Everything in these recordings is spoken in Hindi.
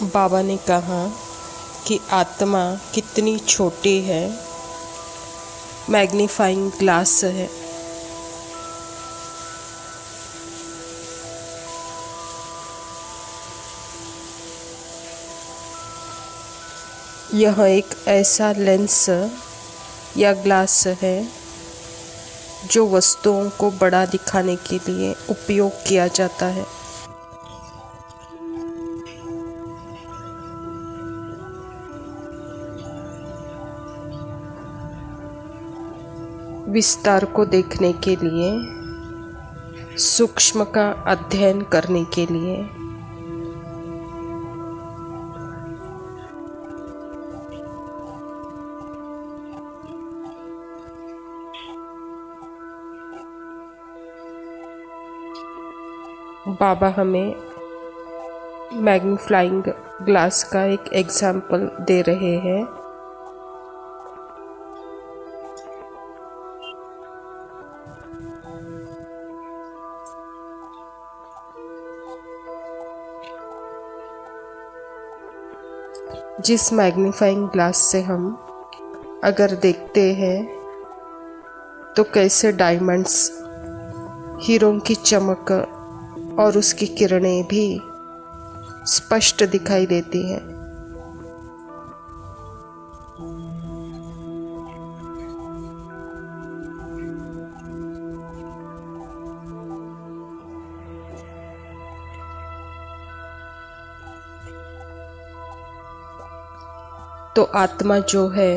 बाबा ने कहा कि आत्मा कितनी छोटी है, मैग्नीफाइंग ग्लास है। यह एक ऐसा लेंस या ग्लास है जो वस्तुओं को बड़ा दिखाने के लिए उपयोग किया जाता है। विस्तार को देखने के लिए, सूक्ष्म का अध्ययन करने के लिए। बाबा हमें मैग्नीफाइंग ग्लास का एक एग्जाम्पल दे रहे हैं। जिस मैग्नीफाइंग ग्लास से हम अगर देखते हैं तो कैसे डायमंड्स, हीरों की चमक और उसकी किरणें भी स्पष्ट दिखाई देती हैं। तो आत्मा जो है,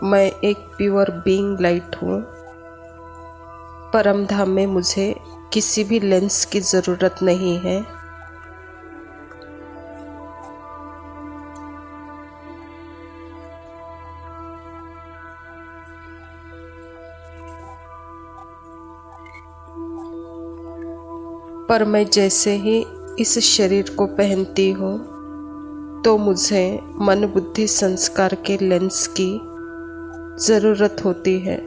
मैं एक प्योर बीइंग लाइट हूँ। परम धाम में मुझे किसी भी लेंस की ज़रूरत नहीं है। पर मैं जैसे ही इस शरीर को पहनती हूँ तो मुझे मन बुद्धि संस्कार के लेंस की ज़रूरत होती है।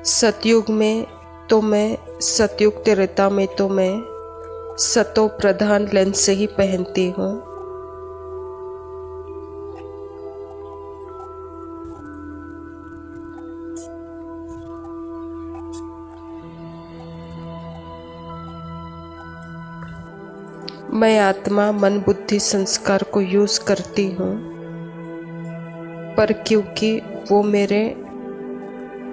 सतयुग में तो मैं, सतयुग त्रेता में तो मैं सतो प्रधान लेंस से ही पहनती हूँ। मैं आत्मा मन बुद्धि संस्कार को यूज करती हूँ, पर क्योंकि वो मेरे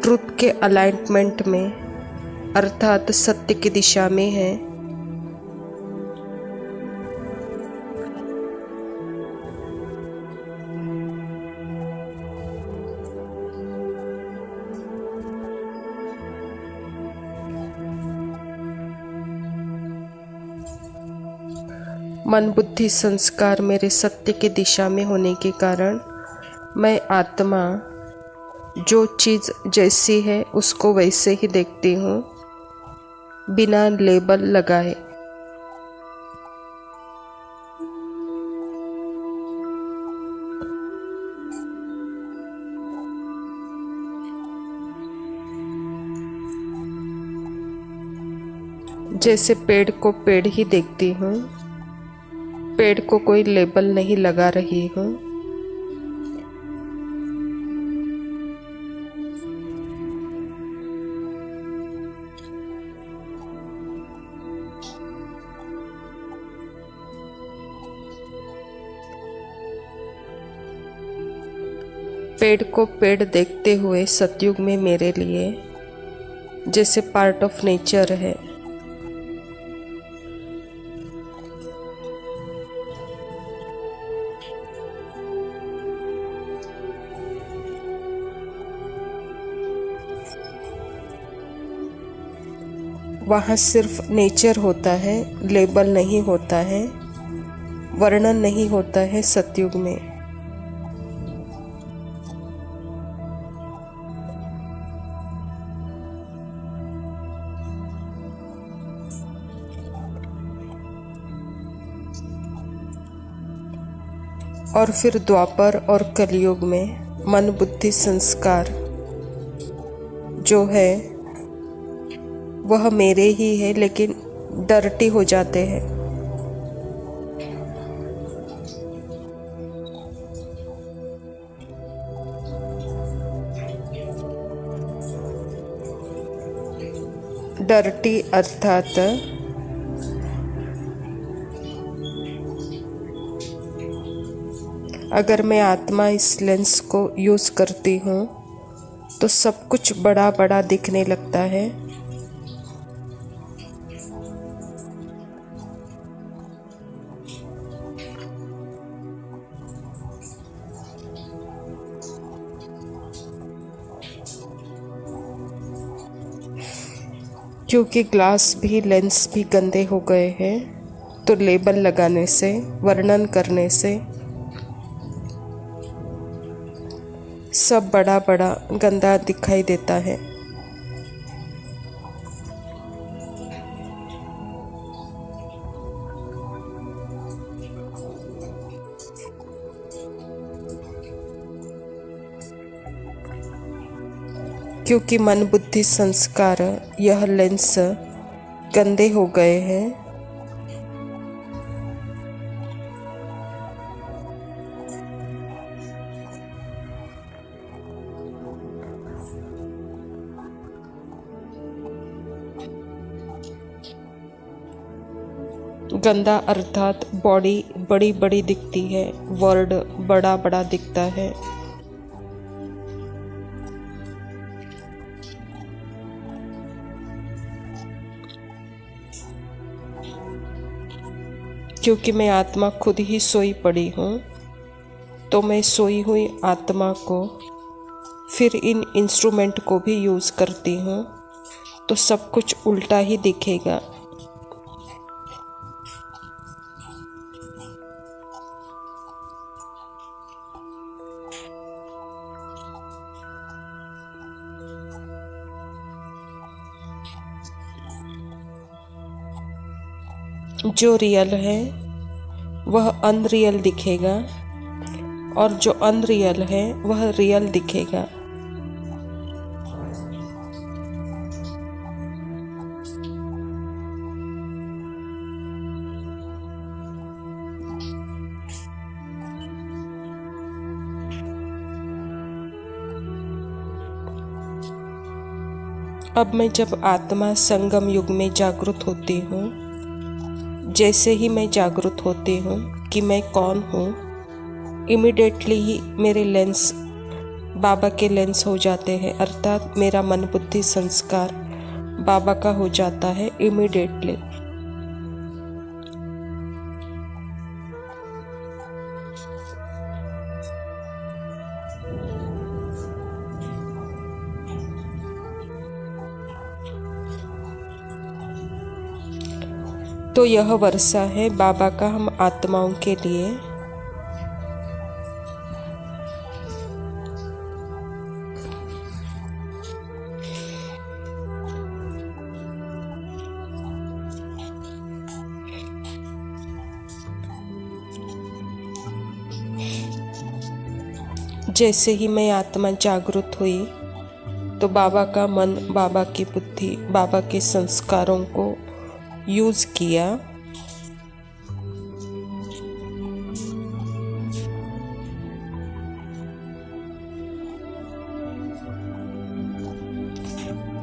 ट्रुथ के अलाइनमेंट में अर्थात सत्य की दिशा में है, मन बुद्धि संस्कार मेरे सत्य की दिशा में होने के कारण मैं आत्मा जो चीज़ जैसी है उसको वैसे ही देखती हूँ, बिना लेबल लगाए। जैसे पेड़ को पेड़ ही देखती हूँ, पेड़ को कोई लेबल नहीं लगा रही हूँ। पेड़ को पेड़ देखते हुए सतयुग में मेरे लिए जैसे पार्ट ऑफ नेचर है। वहाँ सिर्फ नेचर होता है, लेबल नहीं होता है, वर्णन नहीं होता है सतयुग में। और फिर द्वापर और कलयुग में मन बुद्धि संस्कार जो है वह मेरे ही है, लेकिन डर्टी हो जाते हैं। डर्टी अर्थात अगर मैं आत्मा इस लेंस को यूज़ करती हूँ तो सब कुछ बड़ा बड़ा दिखने लगता है। क्योंकि ग्लास भी लेंस भी गंदे हो गए हैं, तो लेबल लगाने से, वर्णन करने से सब बड़ा बड़ा गंदा दिखाई देता है। क्योंकि मन बुद्धि संस्कार यह लेंस गंदे हो गए हैं, गंदा अर्थात बॉडी बड़ी बड़ी दिखती है, वर्ड बड़ा बड़ा दिखता है। क्योंकि मैं आत्मा खुद ही सोई पड़ी हूँ, तो मैं सोई हुई आत्मा को फिर इन इंस्ट्रूमेंट को भी यूज़ करती हूँ, तो सब कुछ उल्टा ही दिखेगा। जो रियल है वह अनरियल दिखेगा और जो अनरियल है वह रियल दिखेगा। अब मैं जब आत्मा संगम युग में जागृत होती हूँ, जैसे ही मैं जागृत होती हूँ कि मैं कौन हूँ, इमीडिएटली ही मेरे लेंस बाबा के लेंस हो जाते हैं, अर्थात मेरा मन बुद्धि संस्कार बाबा का हो जाता है इमीडिएटली। तो यह वर्षा है बाबा का हम आत्माओं के लिए। जैसे ही मैं आत्मा जागृत हुई तो बाबा का मन, बाबा की बुद्धि, बाबा के संस्कारों को यूज़ किया।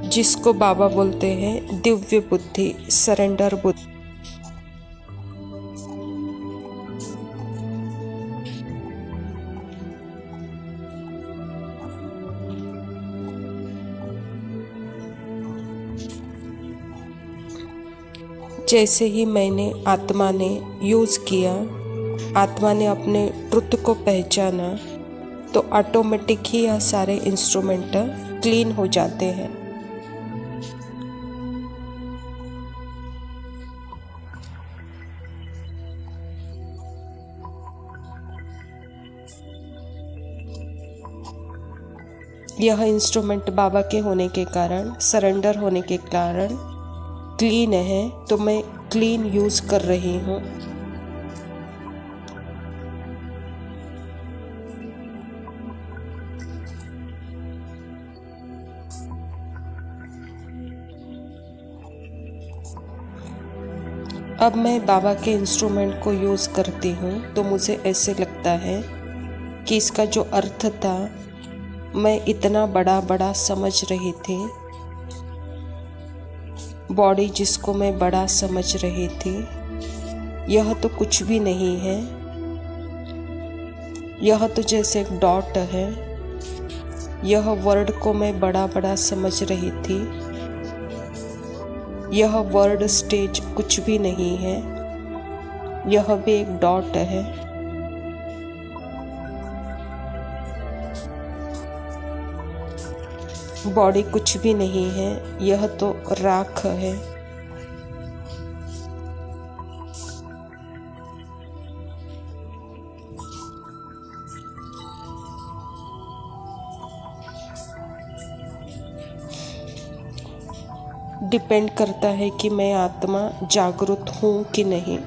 जिसको बाबा बोलते हैं दिव्य बुद्धि, सरेंडर बुद्धि। जैसे ही मैंने आत्मा ने यूज़ किया, आत्मा ने अपने ट्रुथ को पहचाना, तो ऑटोमेटिक ही यह सारे इंस्ट्रूमेंट क्लीन हो जाते हैं। यह इंस्ट्रूमेंट बाबा के होने के कारण, सरेंडर होने के कारण क्लीन है, तो मैं क्लीन यूज़ कर रही हूँ। अब मैं बाबा के इंस्ट्रूमेंट को यूज़ करती हूँ तो मुझे ऐसे लगता है कि इसका जो अर्थ था मैं इतना बड़ा समझ रही थी, बॉडी जिसको मैं बड़ा समझ रही थी, यह तो कुछ भी नहीं है। यह तो जैसे एक डॉट है। यह वर्ड को मैं बड़ा समझ रही थी। यह वर्ड स्टेज कुछ भी नहीं है, यह भी एक डॉट है। बॉडी कुछ भी नहीं है, यह तो राख है। डिपेंड करता है कि मैं आत्मा जागरूक हूँ कि नहीं।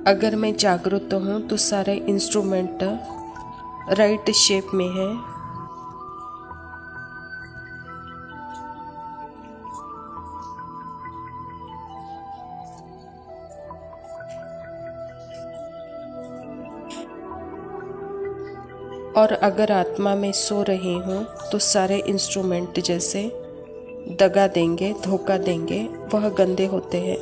अगर मैं जागरूक हूँ तो सारे इंस्ट्रूमेंट राइट शेप में है। और अगर आत्मा में सो रही हूँ तो सारे इंस्ट्रूमेंट जैसे दगा देंगे, धोखा देंगे, वह गंदे होते हैं।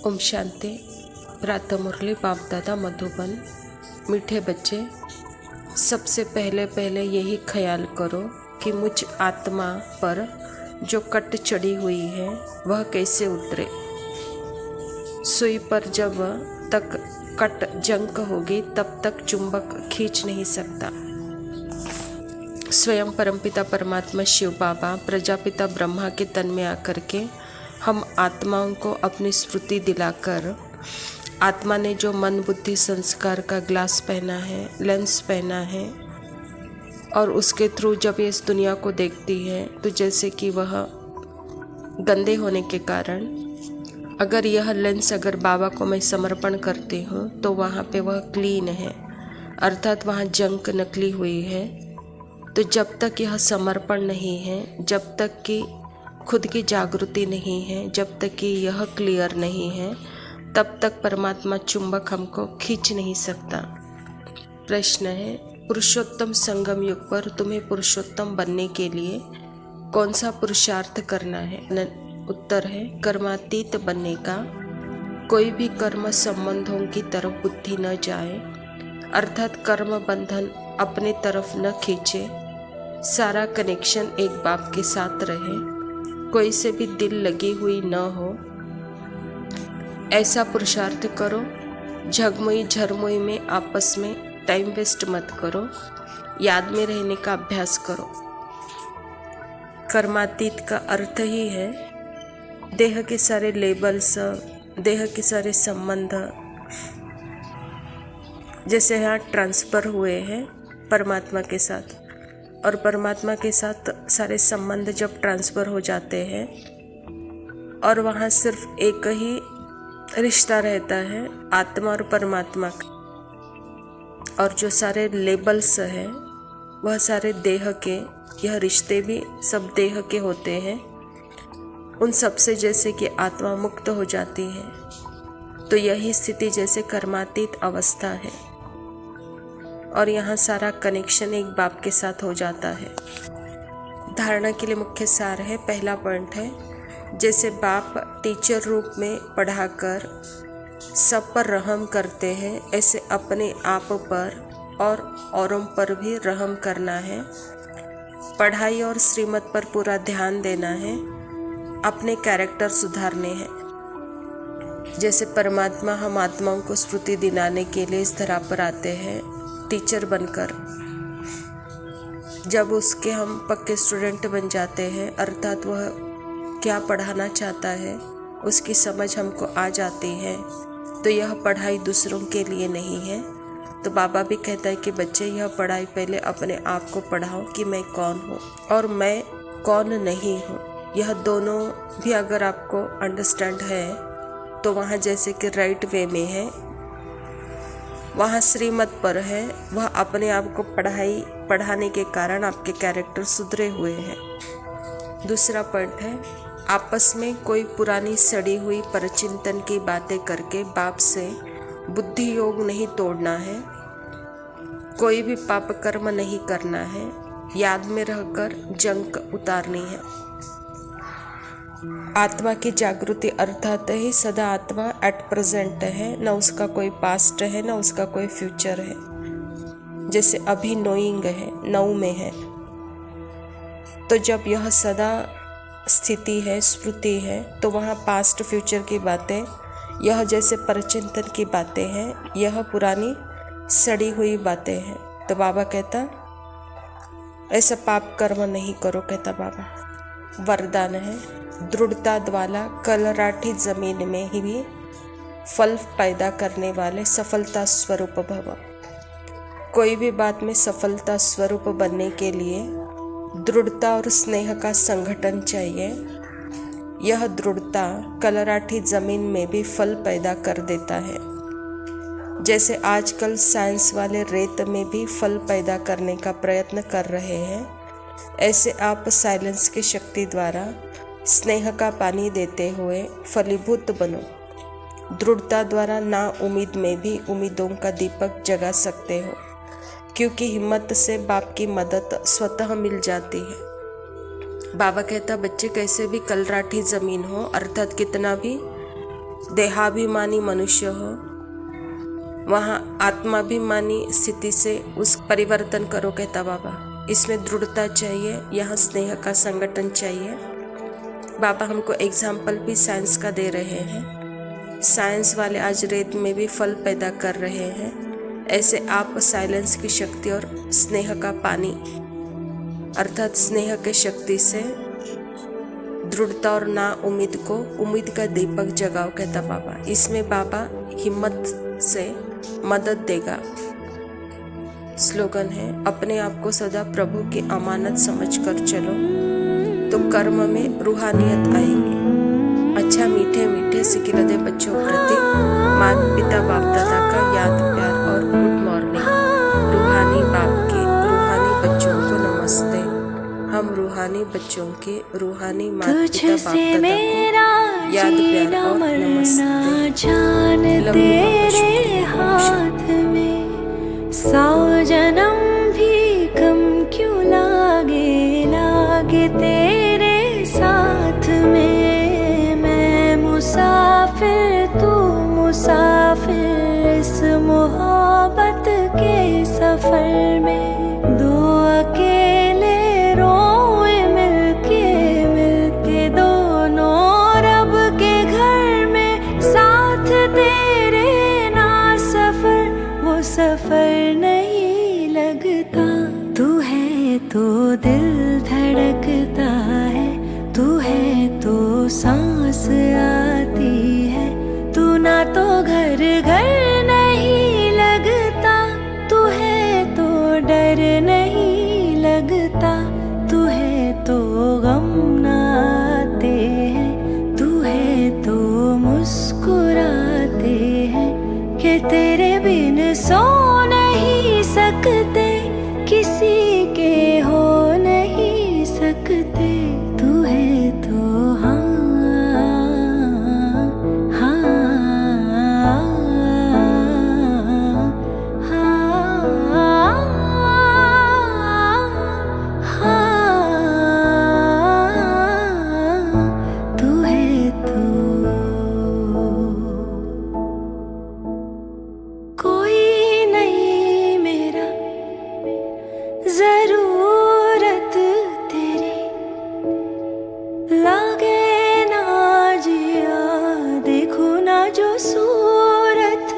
ओम शांति। प्रातः मुरली बाप दादा मधुबन। मीठे बच्चे, सबसे पहले यही ख्याल करो कि मुझ आत्मा पर जो कट चढ़ी हुई है वह कैसे उतरे। सुई पर जब तक कट जंक होगी तब तक चुंबक खींच नहीं सकता। स्वयं परमपिता परमात्मा शिव बाबा प्रजापिता ब्रह्मा के तन में आकर के हम आत्माओं को अपनी स्मृति दिलाकर, आत्मा ने जो मन बुद्धि संस्कार का ग्लास पहना है, लेंस पहना है, और उसके थ्रू जब ये इस दुनिया को देखती है तो जैसे कि वह गंदे होने के कारण, अगर यह लेंस अगर बाबा को मैं समर्पण करती हूँ तो वहाँ पे वह क्लीन है, अर्थात वहाँ जंक नकली हुई है। तो जब तक यह समर्पण नहीं है, जब तक कि खुद की जागृति नहीं है, जब तक कि यह क्लियर नहीं है, तब तक परमात्मा चुंबक हमको खींच नहीं सकता। प्रश्न है, पुरुषोत्तम संगम युग पर तुम्हें पुरुषोत्तम बनने के लिए कौन सा पुरुषार्थ करना है? उत्तर है कर्मातीत बनने का। कोई भी कर्म संबंधों की तरफ बुद्धि न जाए, अर्थात कर्म बंधन अपने तरफ न खींचे, सारा कनेक्शन एक बाप के साथ रहे, कोई से भी दिल लगी हुई न हो, ऐसा पुरुषार्थ करो। झगमुई झरमुई में आपस में टाइम वेस्ट मत करो, याद में रहने का अभ्यास करो। कर्मातीत का अर्थ ही है देह के सारे लेबल्स, देह के सारे संबंध जैसे यहाँ ट्रांसफ़र हुए हैं परमात्मा के साथ, और परमात्मा के साथ सारे संबंध जब ट्रांसफ़र हो जाते हैं और वहाँ सिर्फ एक ही रिश्ता रहता है, आत्मा और परमात्मा का, और जो सारे लेबल्स हैं वह सारे देह के, यह रिश्ते भी सब देह के होते हैं, उन सब से जैसे कि आत्मा मुक्त हो जाती है, तो यही स्थिति जैसे कर्मातीत अवस्था है और यहाँ सारा कनेक्शन एक बाप के साथ हो जाता है। धारणा के लिए मुख्य सार है, पहला पॉइंट है, जैसे बाप टीचर रूप में पढ़ाकर सब पर रहम करते हैं, ऐसे अपने आप पर और औरों पर भी रहम करना है। पढ़ाई और श्रीमत पर पूरा ध्यान देना है, अपने कैरेक्टर सुधारने हैं। जैसे परमात्मा हम आत्माओं को स्मृति दिलाने के लिए इस धरा पर आते हैं टीचर बनकर। जब उसके हम पक्के स्टूडेंट बन जाते हैं, अर्थात वह क्या पढ़ाना चाहता है उसकी समझ हमको आ जाती है, तो यह पढ़ाई दूसरों के लिए नहीं है। तो बाबा भी कहता है कि बच्चे, यह पढ़ाई पहले अपने आप को पढ़ाओ कि मैं कौन हूँ और मैं कौन नहीं हूँ। यह दोनों भी अगर आपको अंडरस्टैंड है तो वहाँ जैसे कि राइट वे में है, वहाँ श्रीमत पर है, वह अपने आप को पढ़ाने के कारण आपके कैरेक्टर सुधरे हुए हैं। दूसरा पॉइंट है, आपस में कोई पुरानी सड़ी हुई परचिंतन की बातें करके बाप से बुद्धि योग नहीं तोड़ना है, कोई भी पाप कर्म नहीं करना है, याद में रहकर जंक उतारनी है। आत्मा की जागृति अर्थात ही सदा आत्मा एट प्रेजेंट है, न उसका कोई पास्ट है न उसका कोई फ्यूचर है। जैसे अभी नोइंग है, नौ में है, तो जब यह सदा स्थिति है, स्मृति है, तो वहाँ पास्ट फ्यूचर की बातें, यह जैसे परचिंतन की बातें हैं, यह पुरानी सड़ी हुई बातें हैं। तो बाबा कहता ऐसा पाप कर्म नहीं करो, कहता बाबा। वरदान है, दृढ़ता द्वारा कलराठी जमीन में ही भी फल पैदा करने वाले सफलता स्वरूप भव। कोई भी बात में सफलता स्वरूप बनने के लिए दृढ़ता और स्नेह का संगठन चाहिए। यह दृढ़ता कलराठी जमीन में भी फल पैदा कर देता है। जैसे आजकल साइंस वाले रेत में भी फल पैदा करने का प्रयत्न कर रहे हैं, ऐसे आप साइलेंस की शक्ति द्वारा स्नेह का पानी देते हुए फलीभूत बनो। दृढ़ता द्वारा ना उम्मीद में भी उम्मीदों का दीपक जगा सकते हो, क्योंकि हिम्मत से बाप की मदद स्वतः मिल जाती है। बाबा कहता, बच्चे कैसे भी कलराठी जमीन हो, अर्थात कितना भी देहाभिमानी मनुष्य हो, वहाँ आत्माभिमानी स्थिति से उस परिवर्तन करो, कहता बाबा। इसमें दृढ़ता चाहिए, यहाँ स्नेह का संगठन चाहिए। बाबा हमको एग्जाम्पल भी साइंस का दे रहे हैं। साइंस वाले आज रेत में भी फल पैदा कर रहे हैं, ऐसे आप साइलेंस की शक्ति और स्नेह का पानी अर्थात स्नेह के शक्ति से दृढ़ता और ना उम्मीद को उम्मीद का दीपक जगाओ, कहता बाबा। इसमें बाबा हिम्मत से मदद देगा। स्लोगन है, अपने आप को सदा प्रभु की अमानत समझकर चलो तो कर्म में रूहानियत आएगी। अच्छा मीठे मीठे सिकिलदे बच्चों प्रति माता पिता बाप दादा का याद प्यार और गुड मॉर्निंग। रूहानी बाप के रूहानी बच्चों को नमस्ते। हम रूहानी बच्चों के रूहानी माता पिता बाप दादा को याद प्यार और नमस्ते। तेरे हाथ में 100 जन्म भी कम क्यों लागे तेरे साथ में। मैं मुसाफिर तू मुसाफिर इस मोहब्बत के सफर में। दो अकेले रोए मिलके दोनों रब के घर में। साथ तेरे ना सफर वो सफर नहीं लगता। तू है तो दिल धड़कता है, तू है तो सांस आती है। तू ना तो घर नहीं लगता, तू है तो डर नहीं लगता। लागे ना जिया, देखो ना जो सूरत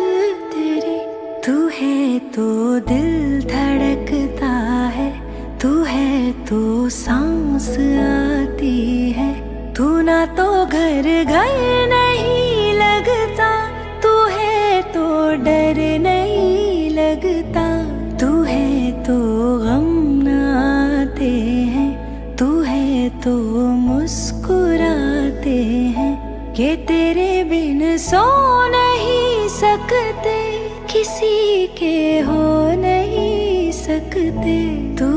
तेरी। तू है तो दिल धड़कता है, तू है तो सांस आती है। तू ना तो घर घर नहीं लगता, तू है तो डर नहीं लगता। तू है तो गम ना आते हैं, तू है तो मुस्कुराते हैं। कि तेरे बिन सो नहीं सकते, किसी के हो नहीं सकते। तू